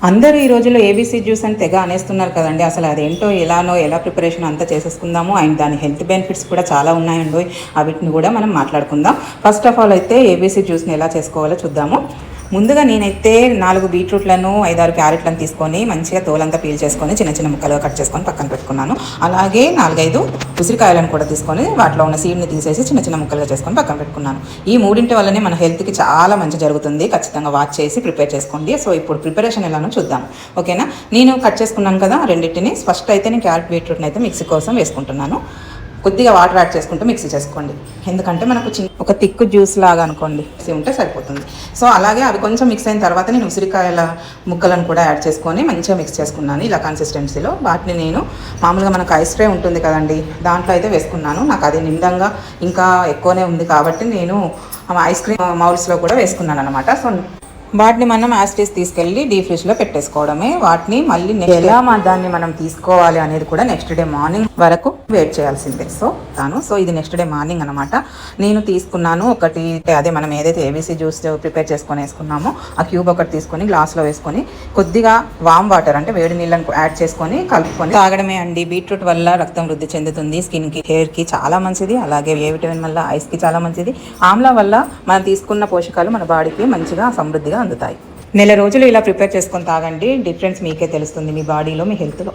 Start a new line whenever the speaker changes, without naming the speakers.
అందరూ ఈ రోజుల్లో ఏబీసీ జ్యూస్ అని తెగ అనేస్తున్నారు కదండి. అసలు అదేంటో, ఎలా ప్రిపరేషన్ అంతా చేసేసుకుందాము. అండ్ దాని హెల్త్ బెనిఫిట్స్ కూడా చాలా ఉన్నాయండి. వీటిని కూడా మనం మాట్లాడుకుందాం. ఫస్ట్ ఆఫ్ ఆల్ అయితే ఏబీసీ జ్యూస్ని ఎలా చేసుకోవాలో చూద్దాము. ముందుగా నేనైతే 4 బీట్రూట్లను 5-6 క్యారెట్లను తీసుకొని మంచిగా తోలంతా పీల్ చేసుకొని చిన్న చిన్న ముక్కలుగా కట్ చేసుకొని పక్కన పెట్టుకున్నాను. అలాగే 4-5 ఉసిరికాయలను కూడా తీసుకొని వాటిలో ఉన్న సీడ్ని తీసేసి చిన్న చిన్న ముక్కలుగా చేసుకొని పక్కన పెట్టుకున్నాను. ఈ మూడింటి వల్లనే మన హెల్త్కి చాలా మంచి జరుగుతుంది. ఖచ్చితంగా వాచ్ చేసి ప్రిపేర్ చేసుకోండి. సో ఇప్పుడు ప్రిపరేషన్ ఎలానో చూద్దాం. ఓకేనా? నేను కట్ చేసుకున్నాను కదా రెండింటిని. ఫస్ట్ అయితే నేను క్యారెట్ బీట్రూట్ని అయితే మిక్సీ కోసం వేసుకుంటున్నాను. కొద్దిగా వాటర్ యాడ్ చేసుకుంటూ మిక్సీ చేసుకోండి. ఎందుకంటే మనకు ఒక తిక్కు జ్యూస్ లాగా అనుకోండి ఉంటే సరిపోతుంది. సో అలాగే అవి కొంచెం మిక్స్ అయిన తర్వాత నేను ఉసిరికాయల ముక్కలను కూడా యాడ్ చేసుకొని మంచిగా మిక్స్ చేసుకున్నాను ఇలా కన్సిస్టెన్సీలో. వాటిని నేను మామూలుగా మనకు ఐస్ ట్రే ఉంటుంది కదండి, దాంట్లో అయితే వేసుకున్నాను. నాకు అది నిండంగా ఇంకా ఎక్కువనే ఉంది కాబట్టి నేను ఐస్ క్రీమ్ మౌల్స్లో కూడా వేసుకున్నాను అనమాట. సో వాటిని మనం యాస్టీస్ తీసుకెళ్ళి డీప్ ఫ్రిడ్జ్లో పెట్టేసుకోవడమే. వాటిని మళ్ళీ ఎలా దాన్ని మనం తీసుకోవాలి అనేది కూడా నెక్స్ట్ డే మార్నింగ్ వరకు వెయిట్ చేయాల్సిందే. సో ఇది నెక్స్ట్ డే మార్నింగ్ అనమాట. నేను తీసుకున్నాను ఒకటి, అదే మనం ఏదైతే ఏబీసీ జ్యూస్ ప్రిపేర్ చేసుకొని వేసుకున్నామో ఆ క్యూబ్ ఒకటి తీసుకొని గ్లాస్లో వేసుకొని కొద్దిగా వామ్ వాటర్ అంటే వేడి నీళ్ళని యాడ్ చేసుకొని కలుపుకొని తాగడమే అండి. బీట్రూట్ వల్ల రక్తం వృద్ధి చెందుతుంది. స్కిన్కి, హెయిర్కి చాలా మంచిది. అలాగే ఏ విటమిన్ వల్ల ఐస్కి చాలా మంచిది. ఆమ్లా వల్ల మనం తీసుకున్న పోషకాలు మన బాడీకి మంచిగా సమృద్ధిగా అందుతాయి. నెల రోజులు ఇలా ప్రిపేర్ చేసుకొని తాగండి. డిఫరెన్స్ మీకే తెలుస్తుంది మీ బాడీలో, మీ హెల్త్లో.